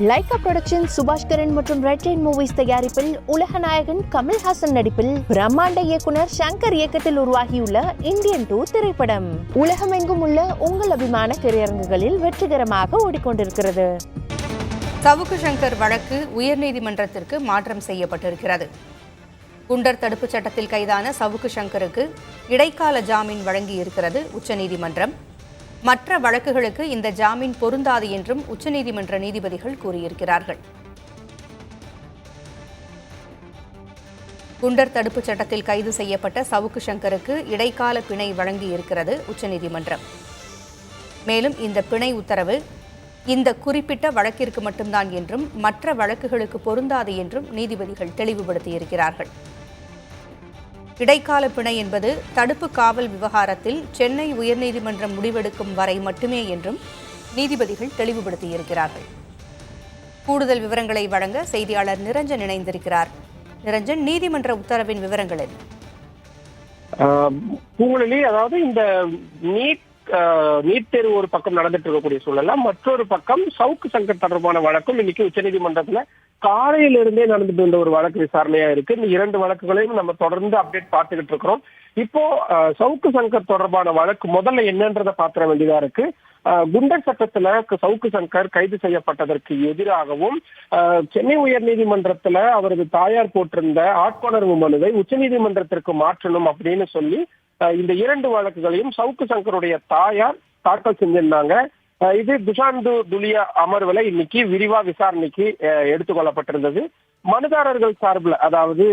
Lyca production Subaskaran மற்றும் red rain movies தயாரிப்பில் உலக நாயகன் கமல்ஹாசன் நடிப்பில் பிரம்மாண்ட இயக்குனர் சங்கர் இயக்கத்தில் உருவாகியுள்ள இந்தியன் 2 திரைப்படம் உலகமெங்கும் உள்ள உங்கள் அபிமான திரையரங்குகளில் வெற்றிகரமாக ஓடிக்கொண்டிருக்கிறது. சவுக்கு சங்கர் வழக்கு உயர்நீதிமன்றத்திற்கு மாற்றம் செய்யப்பட்டிருக்கிறது. குண்டர் தடுப்புச் சட்டத்தில் கைதான சவுக்கு சங்கருக்கு இடைக்கால ஜாமீன் வழங்கியிருக்கிறது உச்சநீதிமன்றம். மற்ற வழக்குகளுக்கு இந்த ஜாமீன் பொருந்தாது என்றும் உச்சநீதிமன்ற நீதிபதிகள் கூறியிருக்கிறார்கள். குண்டர் தடுப்புச் சட்டத்தில் கைது செய்யப்பட்ட சவுக்கு சங்கருக்கு இடைக்கால பிணை வழங்கியிருக்கிறது உச்சநீதிமன்றம். மேலும் இந்த பிணை உத்தரவு இந்த குறிப்பிட்ட வழக்கிற்கு மட்டும்தான் என்றும் மற்ற வழக்குகளுக்கு பொருந்தாது என்றும் நீதிபதிகள் தெளிவுபடுத்தியிருக்கிறார்கள். இடைக்கால பிணை என்பது தடுப்பு காவல் விவகாரத்தில் சென்னை உயர்நீதிமன்றம் முடிவெடுக்கும் வரை மட்டுமே என்றும் நீதிபதிகள் தெளிவுபடுத்தியிருக்கிறார்கள். கூடுதல் விவரங்களை வழங்க செய்தியாளர் நிரஞ்சன் இணைந்திருக்கிறார். நிரஞ்சன், நீதிமன்ற உத்தரவின் விவரங்கள் என்ன? பூங்குழலி, அதாவது இந்த நீட் தேர்வு ஒரு பக்கம் நடந்துட்டு இருக்கக்கூடிய சூழல்ல மற்றொரு பக்கம் சவுக்கு சங்கர் தொடர்பான வழக்கும் இன்னைக்கு உச்சநீதிமன்றத்துல காலையிலிருந்தே நடந்துட்டு இருந்த ஒரு வழக்கு விசாரணையா இருக்கு. இந்த இரண்டு வழக்குகளையும் நம்ம தொடர்ந்து அப்டேட் பார்த்துக்கிட்டு இருக்கிறோம். இப்போ சவுக்கு சங்கர் தொடர்பான வழக்கு முதல்ல என்னன்றதை பாத்திர வேண்டியதா இருக்கு. குண்டர் சட்டத்துல சவுக்கு சங்கர் கைது செய்யப்பட்டதற்கு எதிராகவும் சென்னை உயர்நீதிமன்றத்துல அவரது தாயார் போட்டிருந்த ஆட்கொணர்வு மனுவை உச்சநீதிமன்றத்திற்கு மாற்றணும் அப்படின்னு சொல்லி இந்த இரண்டு வழக்குகளையும் சவுக்கு சங்கருடைய தாயார் தாக்கல் செஞ்சிருந்தாங்க. இது துஷாந்து துலியா அமர்வுல இன்னைக்கு விரிவா விசாரணைக்கு எடுத்துக்கொள்ளப்பட்டிருந்தது. மனுதாரர்கள் சார்பில், அதாவது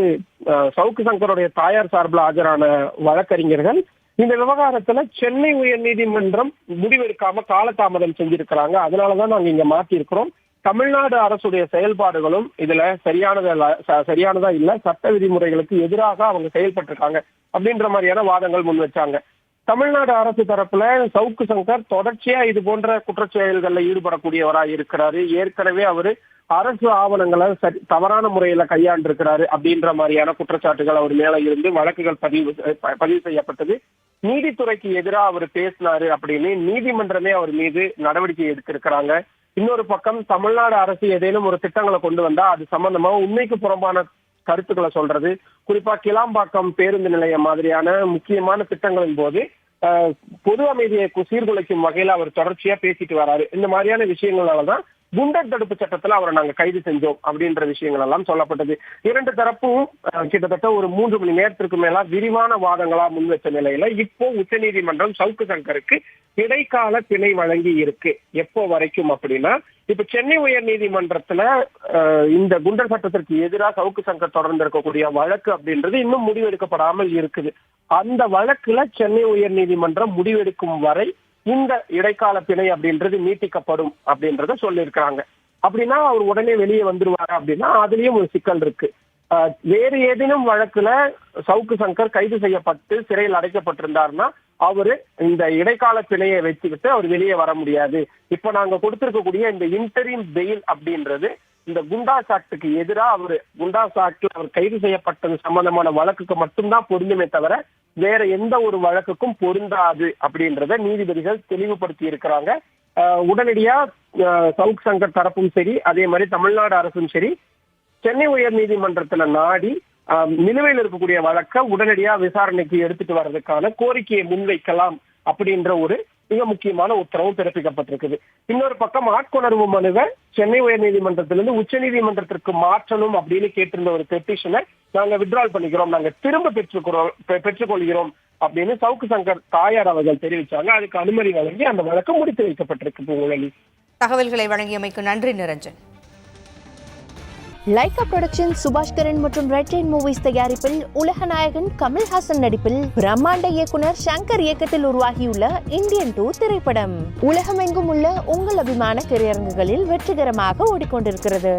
சவுக்கு சங்கருடைய தாயார் சார்பில் ஆஜரான வழக்கறிஞர்கள் இந்த விவகாரத்துல சென்னை உயர்நீதிமன்றம் முடிவெடுக்காம காலதாமதம் செஞ்சிருக்கிறாங்க. அதனாலதான் நாங்க இங்க மாத்திருக்கிறோம். தமிழ்நாடு அரசுடைய செயல்பாடுகளும் இதுல சரியானதா இல்ல, சட்ட விதிமுறைகளுக்கு எதிராக அவங்க செயல்பட்டிருக்காங்க அப்படின்ற மாதிரியான வாதங்கள் முன் வச்சாங்க. தமிழ்நாடு அரசு தரப்புல சவுக்கு சங்கர் தொடர்ச்சியா இது போன்ற குற்றச்செயல்கள்ல ஈடுபடக்கூடியவராக இருக்கிறாரு. ஏற்கனவே அவரு அரசு ஆவணங்களை தவறான முறையில கையாண்டிருக்கிறாரு அப்படின்ற மாதிரியான குற்றச்சாட்டுகள் அவர் மேல இருந்து வழக்குகள் பதிவு செய்யப்பட்டது. நீதித்துறைக்கு எதிராக அவர் பேசினாரு அப்படின்னு நீதிமன்றமே அவர் மீது நடவடிக்கை எடுத்திருக்கிறாங்க. இன்னொரு பக்கம் தமிழ்நாடு அரசு ஏதேனும் ஒரு திட்டங்களை கொண்டு வந்தா அது சம்பந்தமா உண்மைக்கு புறம்பான கருத்துக்களை சொல்றது, குறிப்பா கிளாம்பாக்கம் பேருந்து நிலையம் மாதிரியான முக்கியமான திட்டங்களின் போது பொது அமைதியை சீர்குலைக்கும் வகையில அவர் தொடர்ச்சியா பேசிட்டு வராரு. இந்த மாதிரியான விஷயங்களாலதான் குண்டர் தடுப்பு சட்டத்துல அவரை நாங்க கைது செஞ்சோம் அப்படின்ற விஷயங்கள் எல்லாம் சொல்லப்பட்டது. இரண்டு தரப்பும் கிட்டத்தட்ட ஒரு 3 மணி நேரத்திற்கு மேல விரிவான வாதங்களா முன் வச்ச நிலையில இப்போ உச்சநீதிமன்றம் சவுக்கு சங்கருக்கு இடைக்கால பிணை வழங்கி இருக்கு. எப்போ வரைக்கும் அப்படின்னா, இப்ப சென்னை உயர் நீதிமன்றத்துல இந்த குண்டர் சட்டத்திற்கு எதிராக சவுக்கு சங்கர் தொடர்ந்து இருக்கக்கூடிய வழக்கு அப்படின்றது இன்னும் முடிவெடுக்கப்படாமல் இருக்குது. அந்த வழக்குல சென்னை உயர் நீதிமன்றம் முடிவெடுக்கும் வரை இந்த இடைக்கால பிணை அப்படின்றது நீட்டிக்கப்படும் அப்படின்றத சொல்லியிருக்கிறாங்க. அப்படின்னா அவர் உடனே வெளியே வந்துருவாரு அப்படின்னா அதுலயும் ஒரு சிக்கல் இருக்கு. வேறு ஏதேனும் வழக்குல சவுக்கு சங்கர் கைது செய்யப்பட்டு சிறையில் அடைக்கப்பட்டிருந்தாருன்னா அவரு இந்த இடைக்கால பிணையை வச்சுக்கிட்டு அவர் வெளியே வர முடியாது. இப்ப நாங்க கொடுத்திருக்கக்கூடிய இந்த இன்டரிம் பெயில் அப்படின்றது இந்த குண்டாஸ் ஆக்டுக்கு எதிராக குண்டாஸ் ஆக்ட்ல அவர் கைது செய்யப்பட்டது சம்பந்தமான வழக்குக்கு மட்டும்தான் பொருந்துமே தவிர வேற எந்த ஒரு வழக்குக்கும் பொருந்தாது அப்படின்றத நீதிபதிகள் தெளிவுபடுத்தி இருக்கிறாங்க. உடனடியா சவுக் சங்கர் தரப்பும் சரி, அதே மாதிரி தமிழ்நாடு அரசும் சரி, சென்னை உயர் நீதிமன்றத்துல நாடி நிலுவையில் இருக்கக்கூடிய வழக்கை உடனடியா விசாரணைக்கு எடுத்துட்டு வர்றதுக்கான கோரிக்கையை முன்வைக்கலாம் அப்படின்ற ஒரு மிக முக்கியமான உத்தரவும் பிறப்பிக்கப்பட்டிருக்குது. இன்னொரு பக்கம் ஆட்கொணர்வு மனுவை சென்னை உயர் நீதிமன்றத்திலிருந்து உச்ச நீதிமன்றத்திற்கு மாற்றணும் அப்படின்னு கேட்டிருந்த ஒரு பெட்டிஷனை நாங்க வித்ட்ரால் பண்ணிக்கிறோம், நாங்க திரும்ப பெற்றுக்கொள்கிறோம் அப்படின்னு சவுக்கு சங்கர் தாயார் அவர்கள் தெரிவிச்சாங்க. அதுக்கு அனுமதி வழங்கி அந்த வழக்கு முடித்து வைக்கப்பட்டிருக்கு. பூங்குழலி, தகவல்களை வழங்கியமைக்கு நன்றி நிரஞ்சன். லைகா புரொடக்ஷன் சுபாஷ்கரன் மற்றும் ரெட் ரெயின் மூவிஸ் தயாரிப்பில் உலக நாயகன் கமல்ஹாசன் நடிப்பில் பிரம்மாண்ட இயக்குனர் சங்கர் இயக்கத்தில் உருவாகியுள்ள இந்தியன் 2 திரைப்படம் உலகமெங்கும் உள்ள உங்கள் அபிமான திரையரங்குகளில் வெற்றிகரமாக ஓடிக்கொண்டிருக்கிறது.